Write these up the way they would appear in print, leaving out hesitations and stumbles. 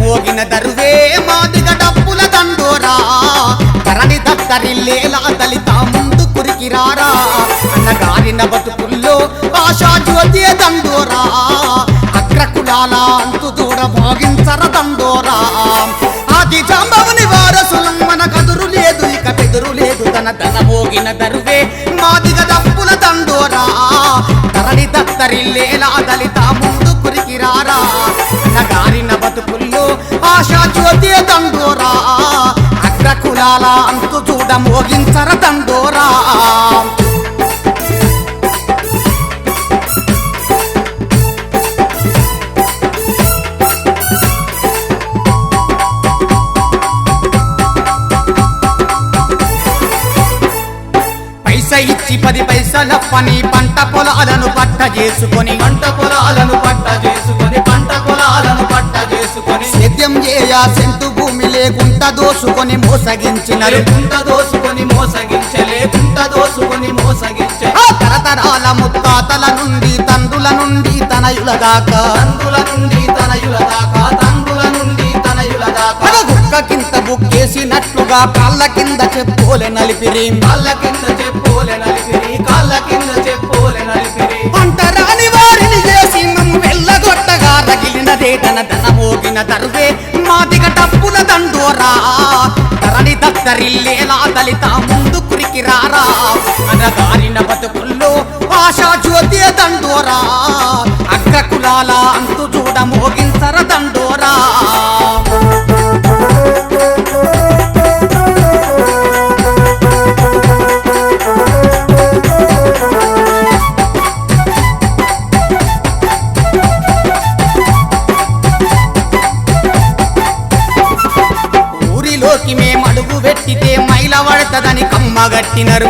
మోగిన దరువే మాదిగ డప్పుల దండోరా ధరణి దత్తరిల్లేలా దళిత ముందు కురికిరారా అన్నగారిన బతుకుల్లో ఆశా జ్యోతి దండోరా అగ్రకులాల అంతు దూడ భోగించర దండోరా ఆది జాంబవుని వారసులం మన కదురు లేదు ఇక బెదురు లేదు తన మోగిన దరువే మాదిగ డప్పుల దండోరా ధరణి దత్తరిల్లేలా దళిత ముందు కురికిరారా అన్నగారిన బతుకుల్లో ఆశా జ్యోతి దండోరా అగ్రకులాల అంతు చూడ మోగించర దండోరా ఇచ్చి 10 పైసల పని పంట పొలాలను పట్ట చేసుకొని సేద్యం చేయ సెంటు భూమి లేకుంట దోసుకొని మోసగించినరు తరతరాల ముత్తాతల నుండి తండ్రుల నుండి తనయుల దాకా గుక్క కింద బుక్కేసినట్లుగా కాళ్ళ కింద చెప్పులే నలిపిరి అంటరాని వారిని చేసి మమ్ము వెళ్ళగొట్టగా రగిలినదే తన మోగిన దరువే మాదిగ డప్పుల దండోరా ధరణి దత్తరిల్లేలా దళిత ముందు కురికిరారా అనగారిన బతుకుల్లో ఆశా జ్యోతి దండోరా అగ్రకులాల అంతు చూడ మోగించర దండోరా మేమడుగు పెట్టితే మైల పడతదని కమ్మగట్టినరు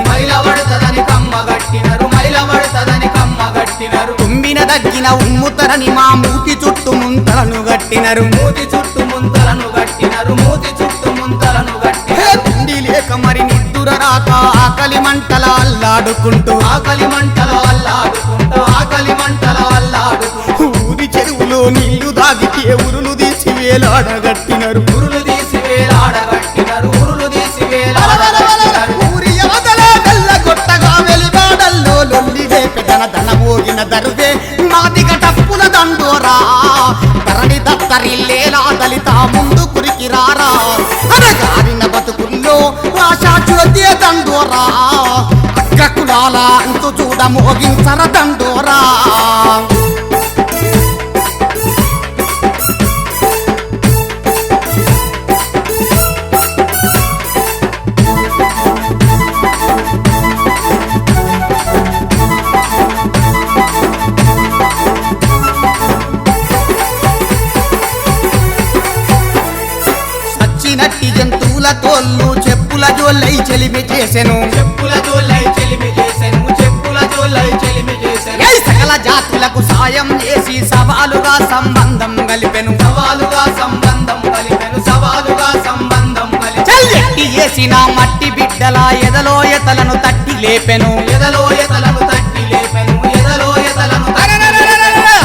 తుంబిన దగ్గిన ఉమ్ముతరని మా మూతి చుట్టూ ముంతలను గట్టినరు తిండి లేక మరి నిద్దుర రాక ఆకలి మంటల అల్లాడుకుంటూ ఊరి చెరువులో నీళ్లు దాగితే ఉరులు తీసి వేలాడగట్టినరు ఊరి అవతల వెళ్ళగొట్టగా వెలివాడల్లో లొల్లి ధన మోగిన దరువే మాదిగ డప్పుల దండోరా ధరణి దత్తరిల్లేలా దళిత ముందు కురికిరారా అనగారిన బతుకుల్లో ఆశా జ్యోతి దండోరా అగ్రకులాల అంతు చూడ మోగించర దండోరా నట్టి జంతువుల తోళ్ళు చెప్పుల జోల్లై చెలిమి చేసెను సకల జాతులకు సాయం చేసి సవాలుగా సంబంధం కలిపెను ఎట్టి చేసిన మట్టి బిడ్డల ఎదలో ఎతలను తట్టి లేపెను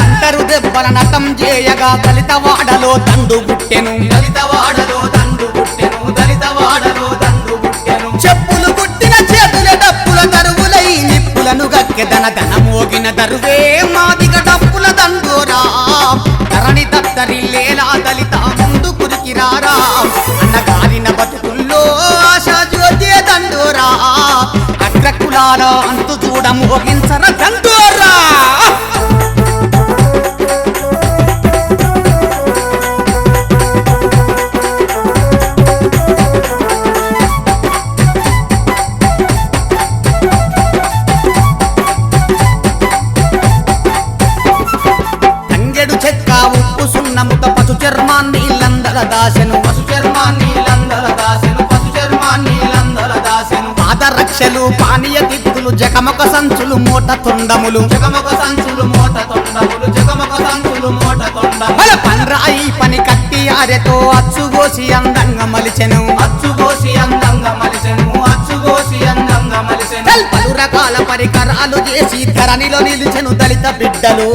అంటరు దెబ్బల నటం చేయగా దళిత వాడలో దండు గుట్టెను చెప్పులు గుట్టిన చేతుల డప్పుల దరువులై నిప్పులను గక్కెదన ధన మోగిన దరువే మాదిగ డప్పుల దండోరా ధరణి దత్తరిల్లేలా దళిత ముందు కురికిరారా అన్నగారిన బతుకుల్లో ఆశా జ్యోతి దండోరా అగ్రకులాల అంతు చూడ మోగించర దండోరా ఉప్పు సున్నముత పశు చర్మాన్ని దాసెను పాదరక్షలు పానీయ తిత్తులు జగమొక సంచులు మూట తొండములు పండ్రాయి పని కట్టి ఆరెతో అచ్చుగోసి అందంగా మలిచెను పలు రకాల పరికరాలు చేసి ధరణిలో నిలిచెను దళిత బిడ్డలు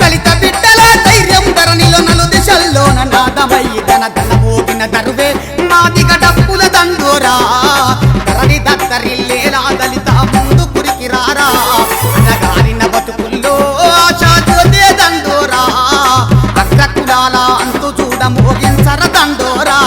దళిత గుండెల్లోన నాదమయ్యి ధన ధన మోగిన దరువే మాదిగ డప్పుల దండోరా ధరణి దత్తరిల్లేలా దళిత ముందు కురికి రారా అనగారిన బతుకుల్లో ఆశా జ్యోతే దండోరా అగ్రకులాల అంతు చూడ మోగించర దండోరా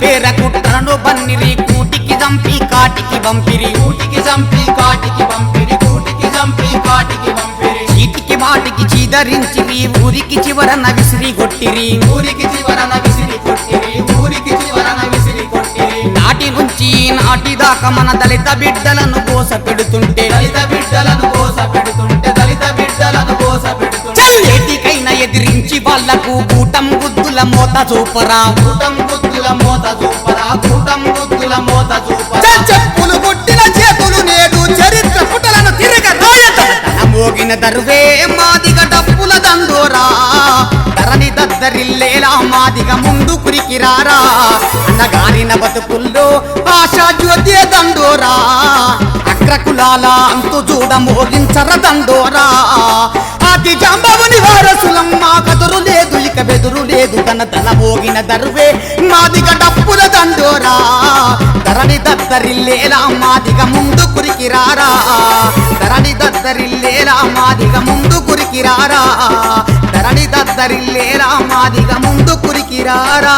పేర కుట్రను బన్నిరి కూటికి చంపి కాటికి పంపిరి కూటికి చంపి కాటికి పంపిరి కూటికి చంపి కాటికి పంపిరి చీటికి మాటికి చీదరించిరి ఊరికి చివరన విసిరి కొట్టిరి ఊరికి చివరన విసిరి కొట్టిరి ఊరికి చివరన విసిరి కొట్టిరి నాటి నుంచి నాటి దాకా మన దళిత బిడ్డలను కోస పెడుతుంటే దళిత బిడ్డలను కోస పెడుతుంటే దళిత బిడ్డలను కోస పెడుతుంటే ఏటికైనా ఎదిరించి వాళ్లకు కూటం గుద్దుల మోత చూపరా కూటం గుద్దుల మోత చూపరా కూటం గుద్దుల మోత చూపరా చెప్పులు కొట్టిన చేతులు నేడు చరిత్ర పుటలను తిరగ మోగిన దరువే మాదిగ డప్పుల దండోరా ధరణి దద్దరిల్లేలా మాదిగ ముందు కురికి రారా అన్నగారిన బతుకుల్లో ఆశా జ్యోతి దండోరా అగ్రకులాల అంతు చూడ మోగించర దండోరా ఆది జాంబవుని వారసులం మా కదురు లేదు ఇక బెదురు లేదు తన తల మోగిన దరువే మాదిగ డప్పుల దండోరా ధరణి దద్దరిల్లేలా మాదిగ ముందు కురికి రారా ధరణి దద్దరిల్లేలా మాదిగ ముందు కురికి రారా ధరణి దద్దరిల్లేలా మాదిగ ముందు కురికి రారా